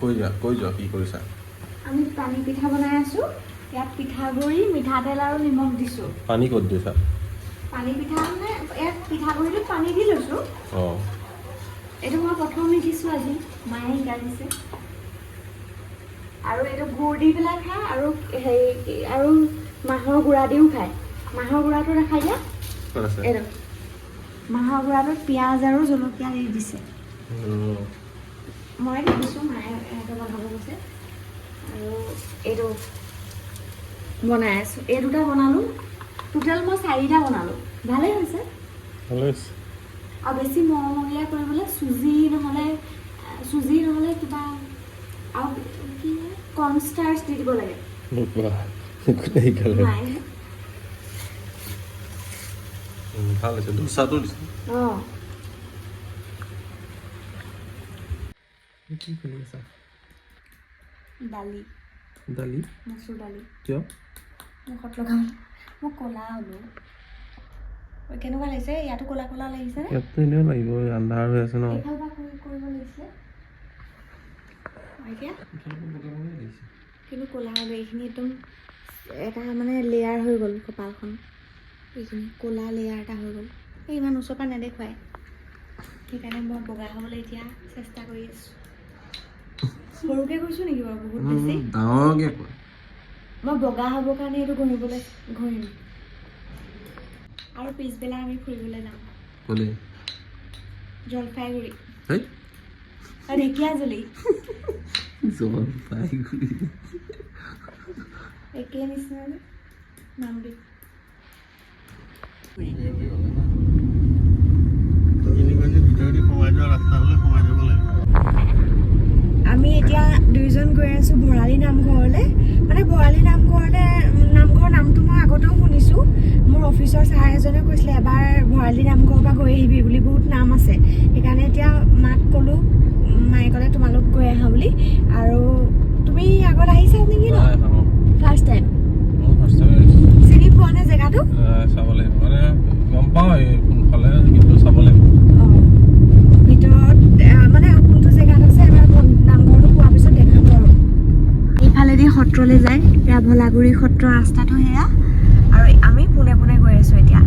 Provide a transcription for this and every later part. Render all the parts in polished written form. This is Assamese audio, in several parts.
কৈ যোৱা কি কৰিছা? আমি পানী পিঠা বনাই আছোঁ। ইয়াত পিঠাগুড়ি, মিঠাতেল আৰু নিমখ দিছোঁ। পানী ক'ত দিছা? পানী পিঠা মানে ইয়াত পিঠাগুড়িটোত পানী দি লৈছোঁ। অঁ, এইটো মই প্ৰথম শিকিছোঁ আজি, মায়ে শিকাই দিছে। আৰু এইটো গুড় দি পেলাই খায় আৰু হেৰি আৰু মাহৰ গুড়া দিও খায়। মাহৰ গুড়াটো দেখাই দিয়া। ক'ত আছে? এইটো মাহৰ গুড়াটোত পিঁয়াজ আৰু জলকীয়া দি দিছে। মই দেখিছোঁ, মায়ে এনেকৈ বনাব গৈছে। আৰু এইটো বনাই আছোঁ। এই দুটা বনালোঁ। টোটেল মই 4টা বনালোঁ। ভালেই হৈছে। ভালে হৈছে। আৰু বেছি মৰমৰীয়া কৰিবলৈ চুজি নহ'লে কিবা আৰু কি কৰ্ণষ্টাৰ্চ দি দিব লাগে। নাই ভাল হৈছে। দোচাটো দিছে। অঁ, কি কৰি আছা? দালি, মচুৰ দালি। কিয়? মুখত লগাম। মই ক'লা হ'লোঁ। কেনেকুৱা লাগিছে? ইয়াতো ক'লা ক'লা লাগিছে নে? ইয়াততো এনেও লাগিব, আন্ধাৰ হৈ আছে ন। এইফালৰ পৰা কৰিব লাগিছিলে। এতিয়া কিন্তু ক'লা হ'লোঁ। এইখিনি একদম এটা মানে লেয়াৰ হৈ গ'ল কপালখন। এইখিনি ক'লা লেয়াৰ এটা হৈ গ'ল। এই ইমান ওচৰৰ পৰা নেদেখুৱাই। সেইকাৰণে মই বগা হ'বলৈ এতিয়া চেষ্টা কৰি আছোঁ। সৰুকৈ কৈছোঁ নেকি বাৰু বহুত বেছি? ডাঙৰকৈ কোৱা। মই বগা হ'বৰ কাৰণে এইটো ঘঁহিবলৈ ঘঁহিম। আৰু পিছবেলা আমি ফুৰিবলৈ যাম। ক'লে? জলপাইগুৰি। হেই, ঢেকীয়াজুলি। জলপাইগুৰি। একেই নিচিনা যে নামটো। আমি এতিয়া দুইজন গৈ আছোঁ ভৰালী নামঘৰলৈ। মানে ভৰালী নামঘৰৰ নামটো মই আগতেও শুনিছোঁ। মোৰ অফিচৰ ছাৰ এজনে কৈছিলে এবাৰ ভৰালী নামঘৰৰ পৰা গৈ আহিবি বুলি, বহুত নাম আছে। সেইকাৰণে এতিয়া মাক ক'লোঁ, মায়ে ক'লে তোমালোক গৈ আহা বুলি। আৰু তুমি আগত আহিছা নেকি ন? First time. চিনি পোৱা নে জেগাটো? চাব লাগিব, মানে গম পাওঁ কোনফালে, কিন্তু চাব লাগিব। ভিতৰত মানে কোনটো জেগাত আছে এবাৰ নামঘৰটো পোৱাৰ পিছত দেখাব আৰু। এইফালেদি সত্ৰলৈ যায়, ৰাভলাগুৰি সত্ৰৰ ৰাস্তাটো সেয়া। আৰু আমি পোনে পোনে গৈ আছোঁ এতিয়া।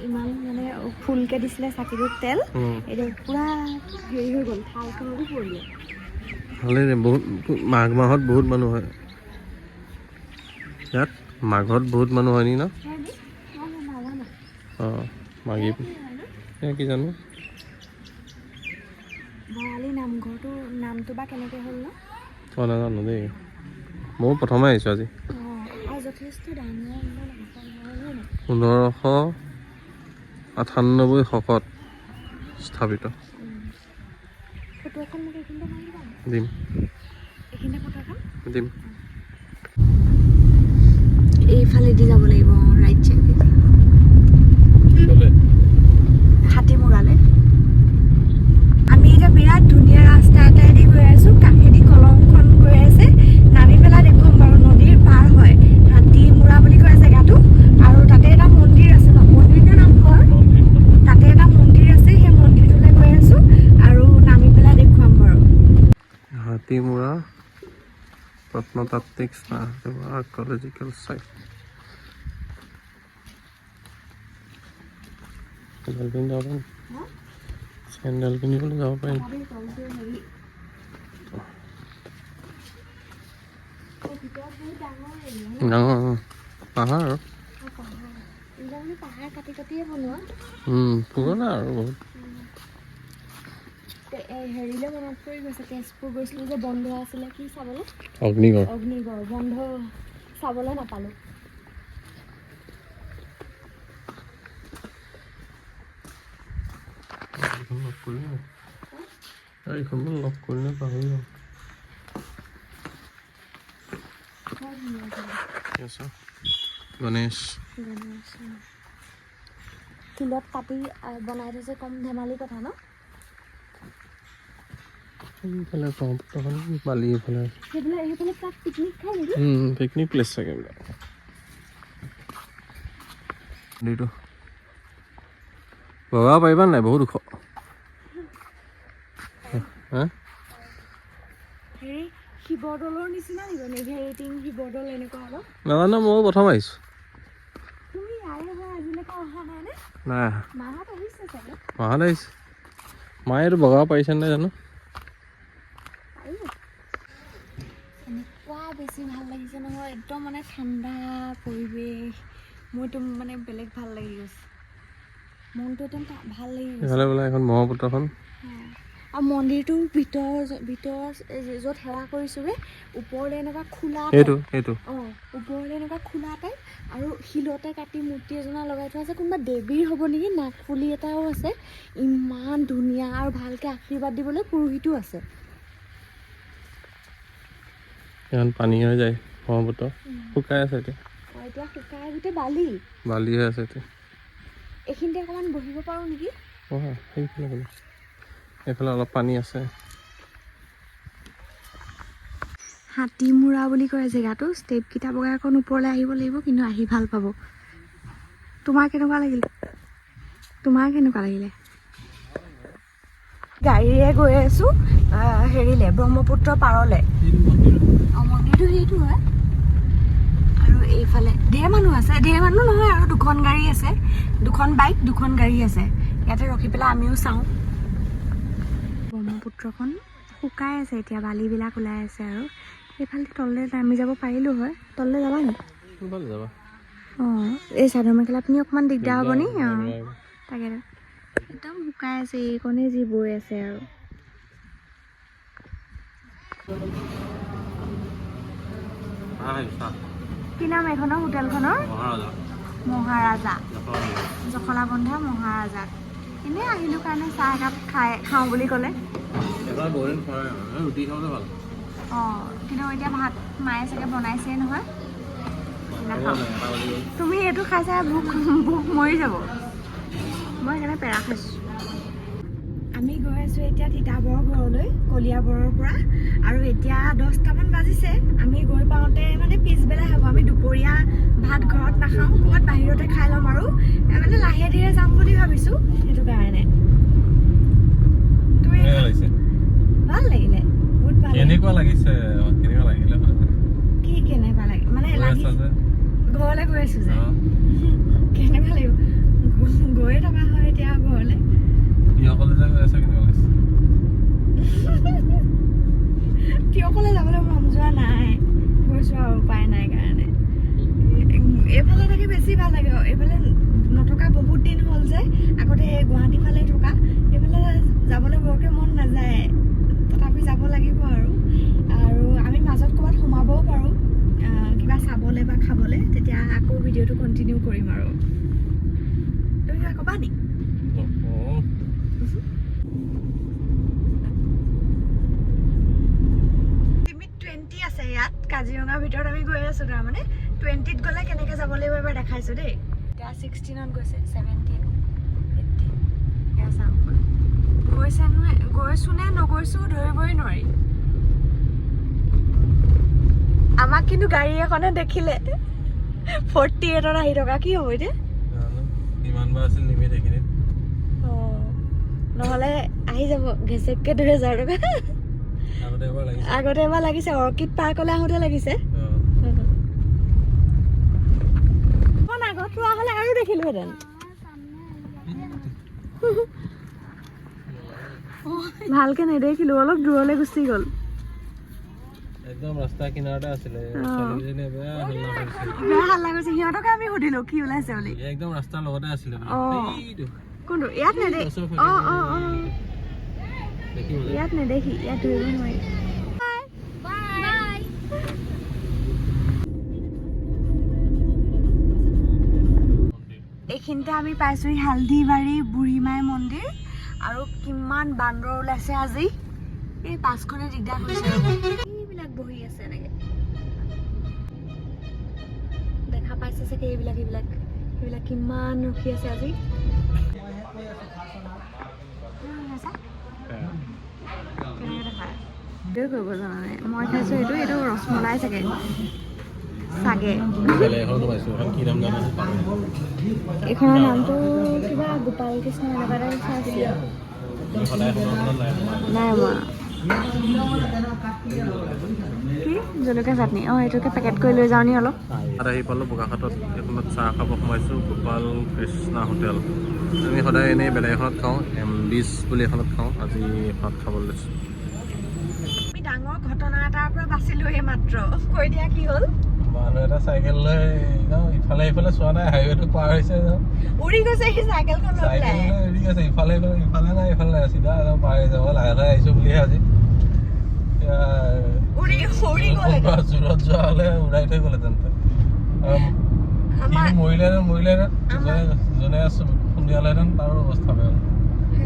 ইমান মানে ফুলকে দিছিলে চাকিটোত তেল, এইটো পুৰা হেৰি হৈ গ'ল, থালখনতো পৰিলে। ভালেই দে, বহুত মাঘ মাহত বহুত মানুহ হয় ইয়াত। মাঘত বহুত মানুহ হয় নি ন? অঁ, মাঘী কি জানো। ভৰালী নামঘৰটো নামটো বা কেনেকৈ হ'ল ন? মই নাজানো দেই, ময়ো প্ৰথমে আহিছোঁ আজি। আৰু যথেষ্ট ডাঙৰ 1598 শকত স্থাপিত। ফটো এখন মোক এইখিনিতে মাৰি দিবা। দিম। এইখিনিতে ফটো এখন দিম। এইফালেদি যাব লাগিব, ৰাইট চাইডে। হাতীমূৰালে। আমি এতিয়া বিৰাট ধুনীয়া ৰাস্তা এটাইদি গৈ আছোঁ। কাষেদি কলংখন গৈ আছে। নামি পেলাই দেখুৱাম বাৰু, নদীৰ পাৰ হয়। হাতীমূৰা বুলি কয় জেগাটো। আৰু তাতে এটা মন্দিৰ আছে ন, মন্দিৰটোৰ নাম ঘৰ। তাতে এটা মন্দিৰ আছে, সেই মন্দিৰটোলৈ গৈ আছোঁ। আৰু নামি পেলাই দেখুৱাম বাৰু। হাতীমূৰা প্ৰত্নতাত্ত্বিক আৰ্ক'লজিকেল চাইট। চেণ্ডেল পিন্ধিবলৈ যাব পাৰিম। ডাঙৰ পাহাৰ আৰু পাহাৰ কাটি কাটিয়ে বনোৱা। পুৰণা আৰু বহুত। হেৰিলৈ মনত পৰি গৈছে, তেজপুৰ গৈছিলোঁ যে, বন্ধ আছিলে কি চাবলৈ? অগ্নিগড়। বন্ধ চাবলৈ নাপালোঁ। এইখন লগ কৰি এইখন লগ কৰিলে পাহৰি যাম গণেশ তিলত কাটি বনাই থৈছে কম ধেমালি কথা ন এইফালে ব্ৰহ্মপুত্ৰখন বালি এইফালে সেইফালে তাত পিকনিক খাই নেকি পিকনিক প্লেচ চাগে এইবিলাক মন্দিৰটো বগাব পাৰিবা নাই বহুত ওখ হা হেৰি শিৱদৌলৰ নিচিনা নিব নেভিৰেটিং শিৱদৌল এনেকুৱা অলপ নাজানো ময়ো প্ৰথম আহিছোঁ তুমি ইয়াৰে হয় আজিলৈকে অহা নাইনে নাই মাহঁত আহিছে চাগে মাহঁত আহিছে মায়ে এইটো বগাব পাৰিছে নাই জানো এনেকুৱা বেছি ভাল লাগিছে নহয় একদম মানে ঠাণ্ডা পৰিৱেশ মোৰতো মানে বেলেগ ভাল লাগি গৈছে মনটো একদম ভাল লাগি গৈছে এইফালে বোলে এখন ব্ৰহ্মপুত্ৰখন আৰু মন্দিৰটোৰ ভিতৰ য'ত সেৱা কৰিছোঁগৈ ওপৰলৈ এনেকুৱা খোলা সেইটো অঁ ওপৰলৈ এনেকুৱা খোলা টাইপ আৰু শিলতে কাটি মূৰ্তি এজনা লগাই থোৱা আছে কোনোবা দেৱীৰ হ'ব নেকি নাগফুলি এটাও আছে ইমান ধুনীয়া আৰু ভালকৈ আশীৰ্বাদ দিবলৈ পুৰোহিতো আছে এখন পানী হৈ যায় ব্ৰহ্মপুত্ৰ শুকাই আছে এতিয়া এতিয়া শুকাই গোটেই বালি হৈ আছে এতিয়া এইখিনিতে অকণমান বহিব পাৰোঁ নেকি সেইফালে বোলে এইফালে অলপ পানী আছে হাতীমূৰা বুলি কয় জেগাটো ষ্টেপকেইটা বগাই অকণ ওপৰলৈ আহিব লাগিব কিন্তু আহি ভাল পাব তোমাৰ কেনেকুৱা লাগিলে গাড়ীৰে গৈ আছোঁ হেৰিলে ব্ৰহ্মপুত্ৰ পাৰলৈ মন্দিৰটো সেইটো হয় আৰু এইফালে ঢেৰ মানুহ আছে ঢেৰ মানুহ নহয় আৰু দুখন গাড়ী আছে দুখন বাইক দুখন গাড়ী আছে ইয়াতে ৰখি পেলাই আমিও চাওঁ ব্ৰহ্মপুত্ৰখন শুকাই আছে এতিয়া বালিবিলাক ওলাই আছে আৰু সেইফালে তললৈ নামি যাব পাৰিলোঁ হয় তললৈ যাবা নেকি অঁ এই চাদৰ মেখেলা পিনি অকণমান দিগদাৰ হ'ব নি অঁ তাকে একদম শুকাই আছে এইকণে যি বৈ আছে আৰু কি নাম এইখনৰ হোটেলখনৰ মহাৰাজা জখলাবন্ধা মহাৰাজা এনেই আহিলোঁ কাৰণে চাহ একাপ খাওঁ বুলি ক'লে অঁ কিন্তু এতিয়া ভাত মায়ে চাগে বনাইছেই নহয় নাখাওঁ তুমি এইটো খাইছা ভোক মৰি যাব মই সেইকাৰণে পেৰা খাইছোঁ আমি গৈ আছোঁ এতিয়া তিতাবৰৰ ঘৰলৈ কলিয়াবৰৰ পৰা আৰু এতিয়া 10টামান বাজিছে আমি গৈ পাওঁতে মানে পিছবেলা হ'ব আমি দুপৰীয়া ভাত ঘৰত নাখাওঁ ক'ৰবাত বাহিৰতে খাই ল'ম আৰু মানে লাহে ধীৰে যাম বুলি ভাবিছোঁ সেইটো কাৰণে তুমি ভাল লাগিলে বহুত ভাল কেনেকুৱা লাগিলে কি কেনেকুৱা লাগে মানে ঘৰলৈ গৈ আছোঁ যে কেনেকুৱা লাগিব গৈয়ে থকা হয় এতিয়া ঘৰলৈ তিয়কলৈ যাবলৈ মন যোৱা নাই গৈছোঁ আৰু উপায় নাই কাৰণে এইফালে থাকি বেছি ভাল লাগে এইফালে নথকা বহুত দিন হ'ল যে আগতে গুৱাহাটী ফালে থকা এইফালে যাবলৈ বৰকৈ মন নাযায় তথাপি যাব লাগিব আৰু আমি মাজত ক'ৰবাত সোমাবও পাৰোঁ কিবা চাবলৈ বা খাবলৈ তেতিয়া আকৌ ভিডিঅ'টো কণ্টিনিউ কৰিম আৰু তুমি কিবা ক'বা নি আছে ইয়াত কাজিৰঙাৰ ভিতৰত আমি গৈ আছোঁ তাৰমানে 20ত গ'লে কেনেকৈ যাব লাগিব এবাৰ দেখাইছোঁ দেই এতিয়া 16ত গৈছে 17 18 এয়া চাওঁ গৈছোঁ নে নগৈছোঁ ধৰিবই নোৱাৰি আমাক কিন্তু গাড়ী এখনে দেখিলে 48ত আহি থকা কি হ'ব এতিয়া নহ'লে আহি যাব ঘেচেককৈ 2000 টকা আগতে এবাৰ লাগিছে অৰ্কিড পাৰ্কলৈ আহোঁতে লাগিছে আগত ৰোৱা হ'লে আৰু দেখিলোহেঁতেন ভালকে নেদেখিলো অলপ দূৰলৈ গুচি গ'ল একদম ৰাস্তা কিনাৰতে আছিলে বেয়া হাল্লা কৰিছে সিহঁতকে আমি সুধিলো কি ওলাইছে বুলি একদম ৰাস্তাৰ লগতে আছিলে কোনটো ইয়াত নেদেখি ইয়াত নেদেখি ইয়াত ধৰিব নোৱাৰি এইখিনিতে আমি পাইছোঁ হালদিবাৰী বুঢ়ীমাই মন্দিৰ আৰু কিমান বান্দৰ ওলাইছে আজি এই বাছখনে দিগদাৰ কৰিছে এইবিলাক বহি আছে এনেকে দেখা পাইছে চাগে এইবিলাক কিমান ৰখি আছে আজি কৰিব জানা নাই মই খাইছোঁ এইটো ৰসমলাই চাগে এইখনৰ নামটো কিবা গোপাল কৃষ্ণ এনেকুৱা এটা লিখা আছিলে নাই মই কি জলকীয়া চাটনি এইটোকে পেকেট কৰি লৈ যাওঁ নি অলপ আহি পালোঁ বোকাখাটত এইখনত চাহ খাব সোমাইছোঁ গোপাল কৃষ্ণ হোটেল আমি সদায় এনেই বেলেগ এখনত খাওঁ বিচ বুলি এখনত খাওঁ আজি ভাত খাবলৈ লৈছোঁ আমি ডাঙৰ ঘটনা এটাৰ পৰা বাচিলোঁ এই মাত্ৰ কৈ দিয়া কি হ'ল মানুহ এটা চাইকেল লৈ ইফালে ইফালে চোৱা নাই হাইৱেটো পাৰ হৈছে উৰি গৈছে সি চাইকেলখন লৈ পেলাই উৰি গৈছে ইফালে নাই চিধা পাৰ হৈ যাব লাহে লাহে আহিছোঁ বুলিহে আজি জোৰত যোৱা হ'লে উৰাই থৈ গ'লে তেন্তে মৰিলেহেঁতেন যোনে খুন্দিয়ালেহেঁতেন তাৰো অৱস্থা বেয়া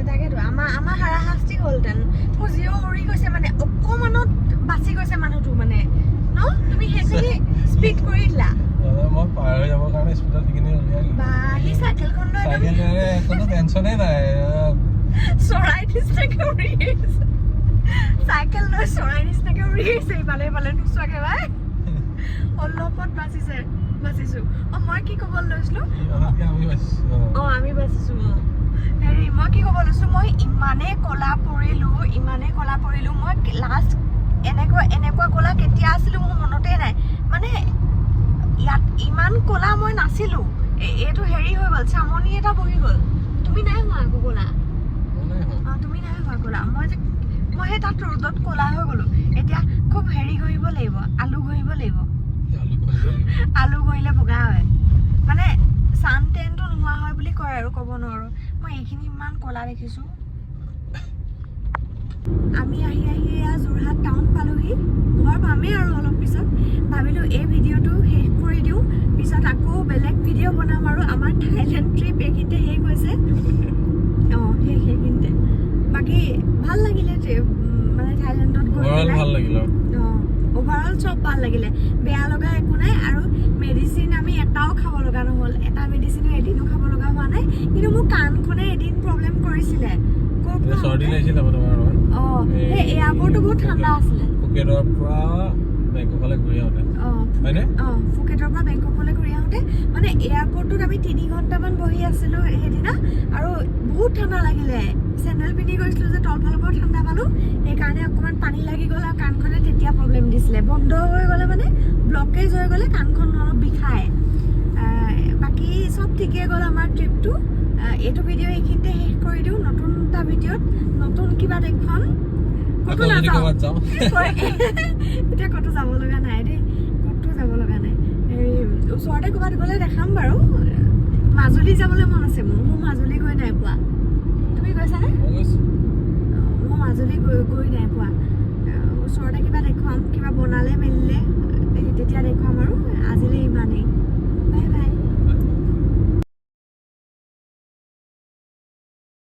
তাকেতো আমাৰ হাৰাশাস্তি হ'লহেঁতেন মোৰ জিঅ' উৰি গৈছে মানে অকণমানত বাচি গৈছে মানুহটো মানে ন তুমি সেইখিনি স্পীড কৰি দিলা মই পাৰ হৈ যাবৰ কাৰণে স্পীডত সেইখিনি উলিয়াই বা সি চাইকেলখন লৈ কোনো টেনশ্যনেই নাই চৰাই নিচিনাকে উৰি আহিছে চাইকেল লৈ চৰাই নিচিনাকে উৰি আহিছে ইফালে ইফালে নোচোৱাকে ভাই অলপত বাচিছো মই কি ক'ব লৈছিলোঁ আমি বাচিছো হেৰি মই কি ক'ব লৈছোঁ মই ইমানেই ক'লা পৰিলোঁ মই লাষ্ট এনেকুৱা ক'লা কেতিয়া আছিলোঁ মোৰ মনতেই নাই মানে ইয়াত ইমান ক'লা মই নাছিলোঁ এইটো হেৰি হৈ গ'ল চামনি এটা বহি গ'ল তুমি নাই হোৱা আকৌ ক'লা তুমি নাই হোৱা ক'লা মই সেই তাত ৰ'দত ক'লা হৈ গ'লোঁ এতিয়া খুব হেৰি ঘঁহিব লাগিব আলু ঘঁহিলে বগা হয় মানে ছান টেনটো নোহোৱা হয় বুলি কয় আৰু ক'ব নোৱাৰোঁ মই এইখিনি ইমান ক'লা দেখিছোঁ আমি আহি এয়া যোৰহাট টাউন পালোহি ঘৰ পামেই আৰু অলপ পিছত ভাবিলোঁ এই ভিডিঅ'টো শেষ কৰি দিওঁ পিছত আকৌ বেলেগ ভিডিঅ' বনাম আৰু আমাৰ থাইলেণ্ড ট্ৰিপ এইখিনিতে শেষ হৈছে সেইখিনিতে বাকী ভাল লাগিলে মানে থাইলেণ্ডত গৈ ভাল লাগিল অভাৰঅল চব ভাল লাগিলে বেয়া লগা একো নাই আৰু মেডিচিন আমি এটাও খাব লগা নহ'ল এটা মেডিচিনো এদিনো খাব লগা হোৱা নাই কিন্তু মোৰ কাণখনে এদিন প্ৰব্লেম কৰিছিলে সেই এয়াৰপৰ্টটো বহুত ঠাণ্ডা আছিলে ফুকেটৰ পৰা বেংককলৈ ঘূৰি আহোঁতে মানে এয়াৰপৰ্টটোত আমি 3 ঘণ্টামান বহি আছিলোঁ সেইদিনা আৰু বহুত ঠাণ্ডা লাগিলে চেণ্ডেল পিন্ধি গৈছিলোঁ যে তলফালৰ পৰা ঠাণ্ডা পালোঁ সেইকাৰণে অকণমান পানী লাগি গ'ল আৰু কাণখনে তেতিয়া প্ৰব্লেম দিছিলে বন্ধ হৈ গ'লে মানে ব্লকেজ হৈ গ'লে কাণখন অলপ বিষায় বাকী চব ঠিকেই গ'ল আমাৰ ট্ৰিপটো এইটো ভিডিঅ' এইখিনিতে শেষ কৰি দিওঁ নতুন এটা ভিডিঅ'ত নতুন কিবা দেখুৱাম ক'তো নাযাওঁ এতিয়া ক'তো যাব লগা নাই দেই ওচৰতে ক'ৰবাত গ'লে দেখাম বাৰু মাজুলী যাবলৈ মন আছে মোৰ মাজুলী গৈ নাই পোৱা তুমি গৈছানে মই মাজুলী গৈ নাই পোৱা ওচৰতে কিবা দেখুৱাম কিবা বনালে মেলিলে তেতিয়া দেখুৱাম আৰু আজিলৈ ইমানেই বাই বাই